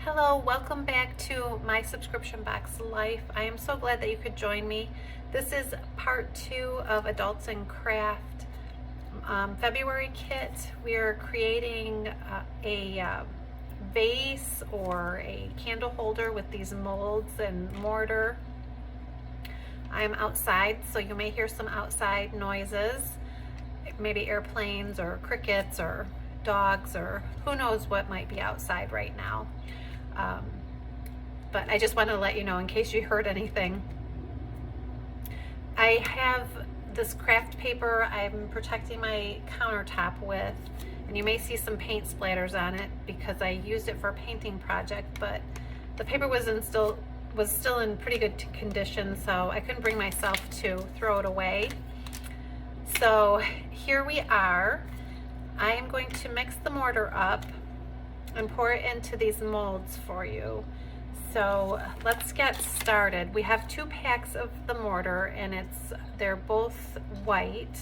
Hello, welcome back to my subscription box life. I am so glad that you could join me. This is part 2 of Adults in Craft February kit. We are creating a vase or a candle holder with these molds and mortar. I'm outside, so you may hear some outside noises, maybe airplanes or crickets or dogs or who knows what might be outside right now. But I just want to let you know in case you heard anything. I have this craft paper I'm protecting my countertop with, and you may see some paint splatters on it because I used it for a painting project, but the paper was still in pretty good condition, so I couldn't bring myself to throw it away. So here we are. I am going to mix the mortar up and pour it into these molds for you. So let's get started. We have 2 packs of the mortar, and they're both white.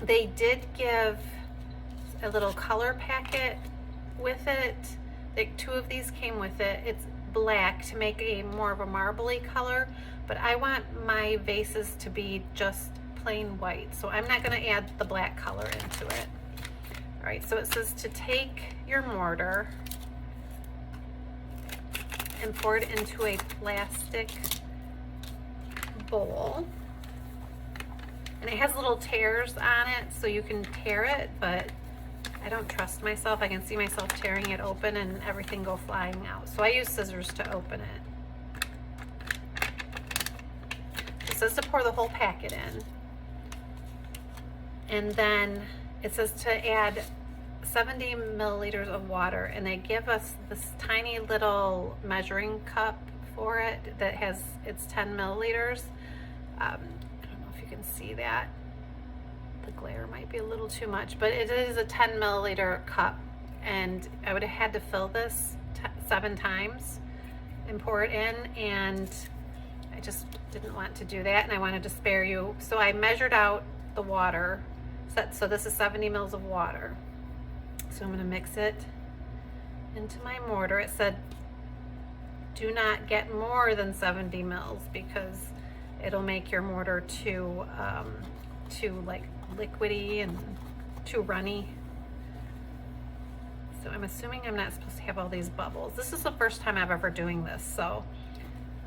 They did give a little color packet with it. 2 of these came with it. It's black to make a more of a marbly color, but I want my vases to be just plain white, so I'm not going to add the black color into it. All right, so it says to take your mortar and pour it into a plastic bowl. And it has little tears on it, so you can tear it, but I don't trust myself. I can see myself tearing it open and everything go flying out. So I use scissors to open it. It says to pour the whole packet in. And then it says to add 70 milliliters of water, and they give us this tiny little measuring cup for it that has, it's 10 milliliters. I don't know if you can see that. The glare might be a little too much, but it is a 10 milliliter cup, and I would have had to fill this 7 times and pour it in, and I just didn't want to do that, and I wanted to spare you. So I measured out the water. So this is 70 mils of water. So I'm going to mix it into my mortar. It said do not get more than 70 mils because it'll make your mortar too like liquidy and too runny. So I'm assuming I'm not supposed to have all these bubbles. This is the first time I've ever doing this, so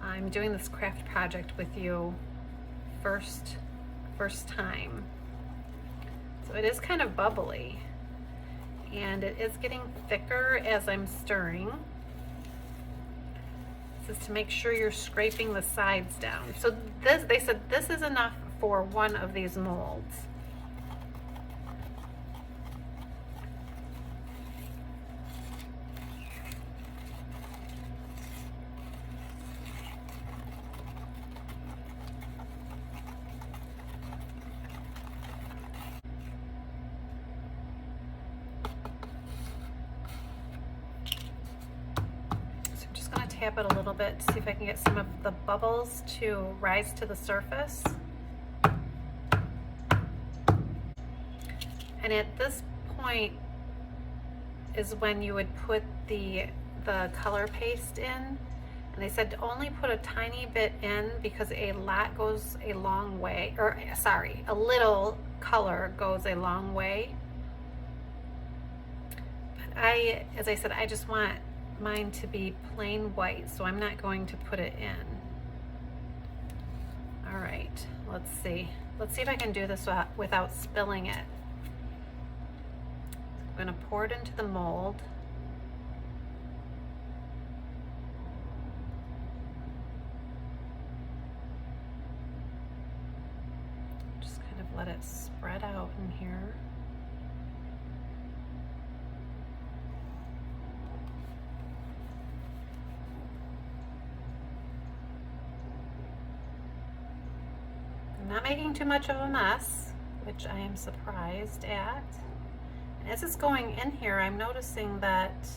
I'm doing this craft project with you first time. So it is kind of bubbly, and it is getting thicker as I'm stirring. This is to make sure you're scraping the sides down. So they said this is enough for 1 of these molds. Tap it a little bit to see if I can get some of the bubbles to rise to the surface. And at this point is when you would put the color paste in. And they said to only put a tiny bit in because a lot goes a long way, or sorry, a little color goes a long way. But as I said, I just want mine to be plain white, so I'm not going to put it in. All right, let's see if I can do this without spilling it. I'm going to pour it into the mold. Just kind of let it spread out in here. Not making too much of a mess, which I am surprised at. And as it's going in here, I'm noticing that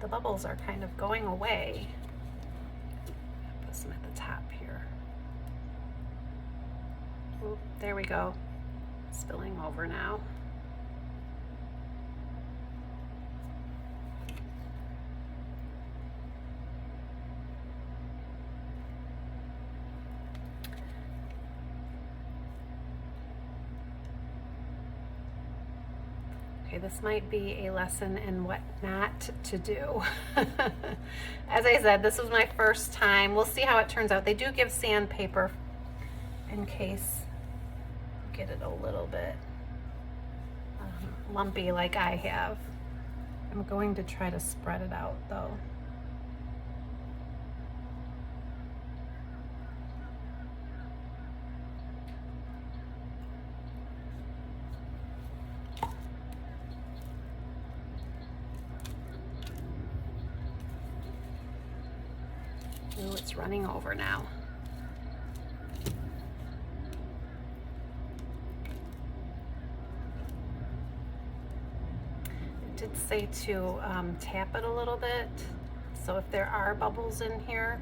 the bubbles are kind of going away. Put some at the top here. Ooh, there we go. Spilling over now. Okay, this might be a lesson in what not to do. As I said, this was my first time. We'll see how it turns out. They do give sandpaper in case you get it a little bit lumpy like I have. I'm going to try to spread it out though. Ooh, it's running over now. It did say to tap it a little bit, so if there are bubbles in here,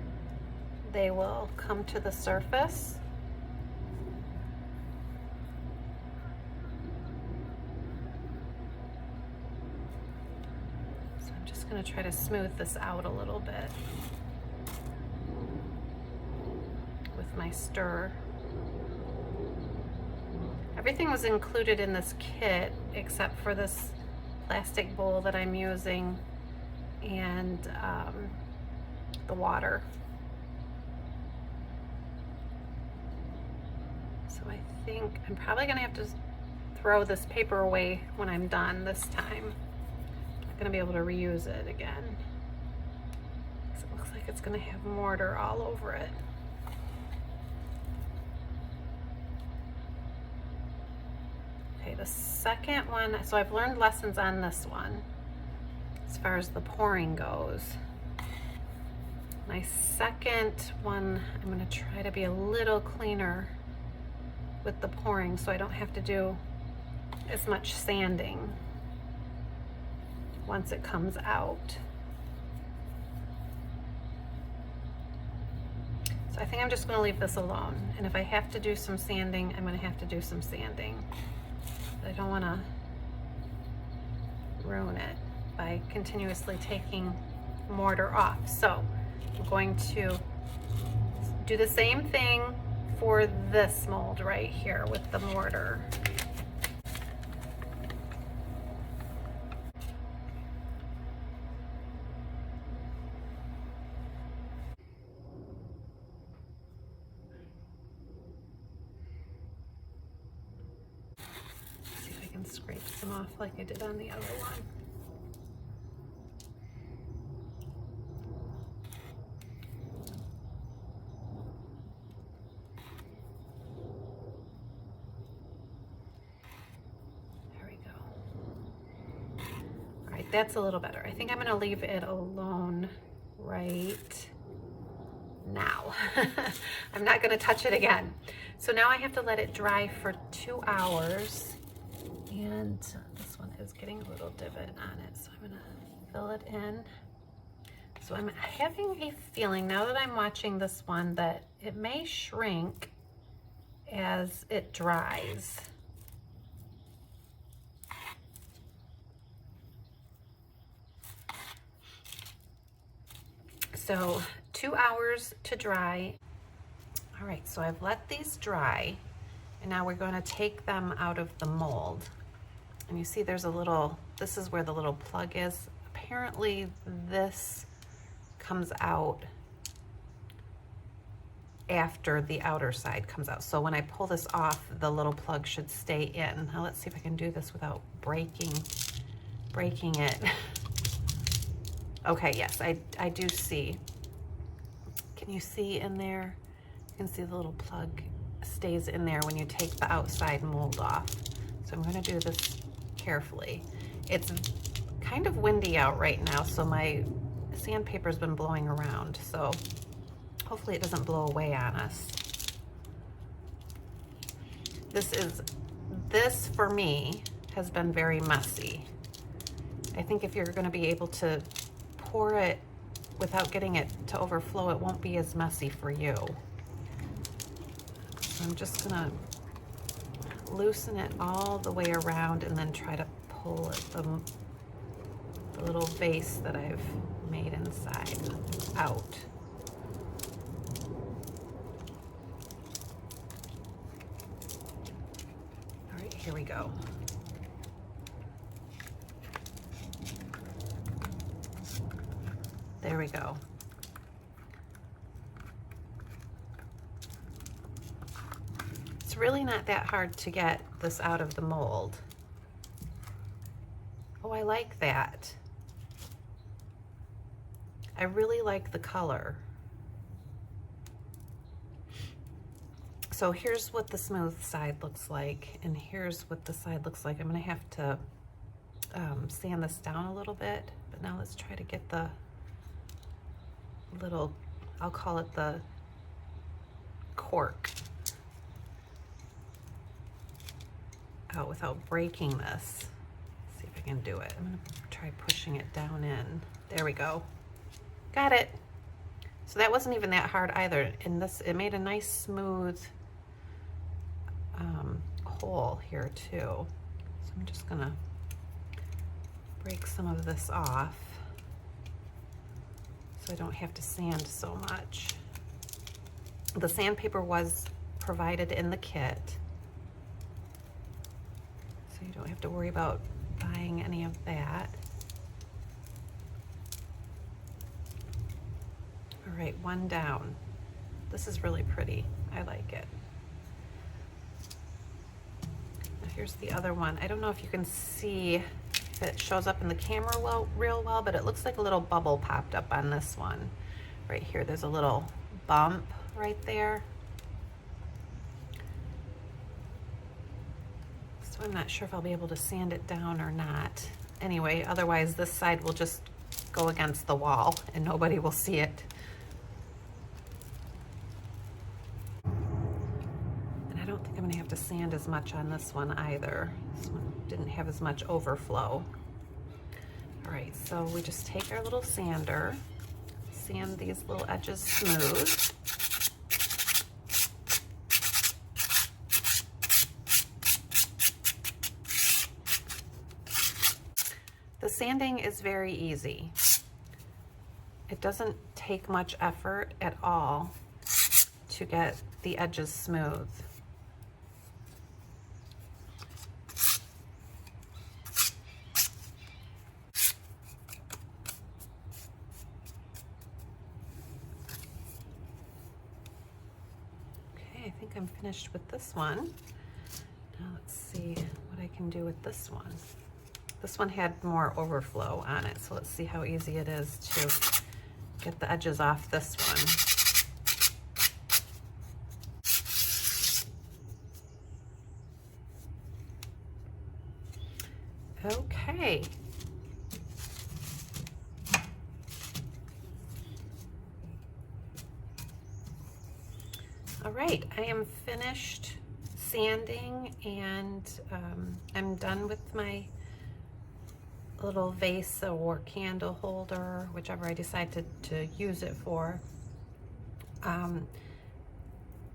they will come to the surface. So I'm just going to try to smooth this out a little bit with my stir. Everything was included in this kit except for this plastic bowl that I'm using and the water. So I think I'm probably gonna have to throw this paper away when I'm done this time. I'm not gonna be able to reuse it again. So it looks like it's gonna have mortar all over it. Okay, the second one, so I've learned lessons on this one as far as the pouring goes. My second one, I'm going to try to be a little cleaner with the pouring so I don't have to do as much sanding once it comes out. So I think I'm just going to leave this alone, and if I have to do some sanding, I'm going to have to do some sanding. I don't want to ruin it by continuously taking mortar off. So I'm going to do the same thing for this mold right here with the mortar. Scrape some off like I did on the other one. There we go. All right, that's a little better. I think I'm going to leave it alone right now. I'm not going to touch it again. So now I have to let it dry for 2 hours. And this one is getting a little divot on it, so I'm gonna fill it in. So I'm having a feeling now that I'm watching this one that it may shrink as it dries. So 2 hours to dry. All right, so I've let these dry, and now we're going to take them out of the mold. And you see there's a little, this is where the little plug is. Apparently this comes out after the outer side comes out. So when I pull this off, the little plug should stay in. Now let's see if I can do this without breaking it. Okay, yes, I do see. Can you see in there? You can see the little plug stays in there when you take the outside mold off. So I'm gonna do this carefully. It's kind of windy out right now, so my sandpaper's been blowing around, so hopefully it doesn't blow away on us. This for me has been very messy. I think if you're going to be able to pour it without getting it to overflow, it won't be as messy for you. So I'm just gonna loosen it all the way around and then try to pull it, the little vase that I've made inside out. All right, here we go. There we go. It's really not that hard to get this out of the mold. Oh, I like that. I really like the color. So here's what the smooth side looks like, and here's what the side looks like. I'm gonna have to sand this down a little bit, but now let's try to get the little, I'll call it the cork, out without breaking this. Let's see if I can do it. I'm gonna try pushing it down in. There we go. Got it. So that wasn't even that hard either. And this, it made a nice smooth hole here too. So I'm just gonna break some of this off so I don't have to sand so much. The sandpaper was provided in the kit, so you don't have to worry about buying any of that. All right, one down. This is really pretty. I like it. Now here's the other one. I don't know if you can see if it shows up in the camera real well, but it looks like a little bubble popped up on this one. Right here, there's a little bump right there. So I'm not sure if I'll be able to sand it down or not. Anyway, otherwise this side will just go against the wall and nobody will see it. And I don't think I'm gonna have to sand as much on this one either. This one didn't have as much overflow. All right, so we just take our little sander, sand these little edges smooth. The sanding is very easy. It doesn't take much effort at all to get the edges smooth. Okay, I think I'm finished with this one. Now let's see what I can do with this one. This one had more overflow on it, so let's see how easy it is to get the edges off this one. Okay. All right, I am finished sanding, and I'm done with my little vase or candle holder, whichever I decide to use it for.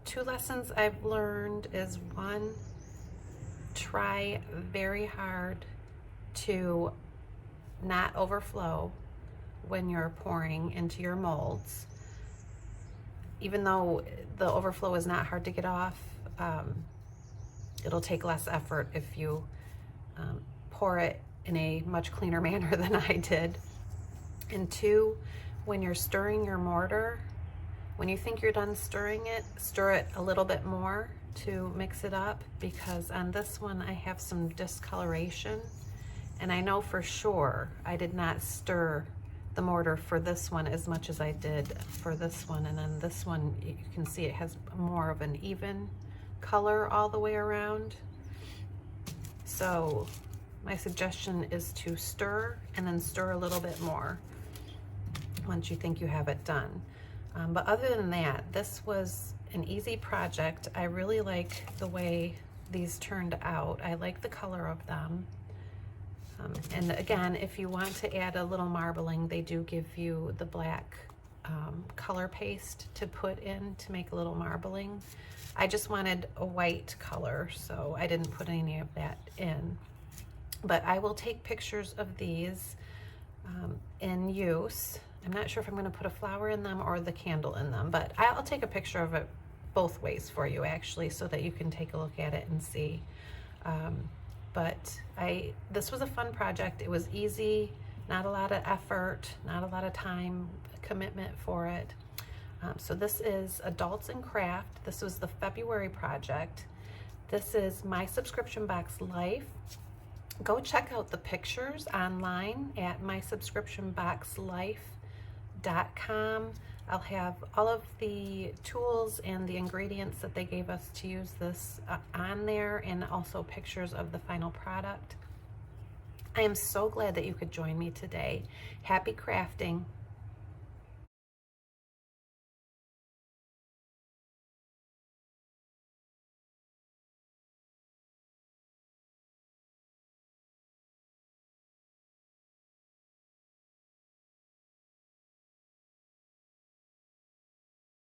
2 lessons I've learned is, one, try very hard to not overflow when you're pouring into your molds. Even though the overflow is not hard to get off, it'll take less effort if you pour it in a much cleaner manner than I did. And 2, when you're stirring your mortar, when you think you're done stirring it, stir it a little bit more to mix it up, because on this one I have some discoloration, and I know for sure I did not stir the mortar for this one as much as I did for this one. And then this one, you can see it has more of an even color all the way around. So my suggestion is to stir, and then stir a little bit more once you think you have it done. But other than that, this was an easy project. I really like the way these turned out. I like the color of them. And again, if you want to add a little marbling, they do give you the black color paste to put in to make a little marbling. I just wanted a white color, so I didn't put any of that in. But I will take pictures of these in use. I'm not sure if I'm going to put a flower in them or the candle in them, but I'll take a picture of it both ways for you, actually, so that you can take a look at it and see. But this was a fun project. It was easy Not a lot of effort, not a lot of time commitment for it. So this is Adults in Craft. This was the February project. This is My Subscription Box Life. Go check out the pictures online at mysubscriptionboxlife.com. I'll have all of the tools and the ingredients that they gave us to use this on there, and also pictures of the final product. I am so glad that you could join me today. Happy crafting.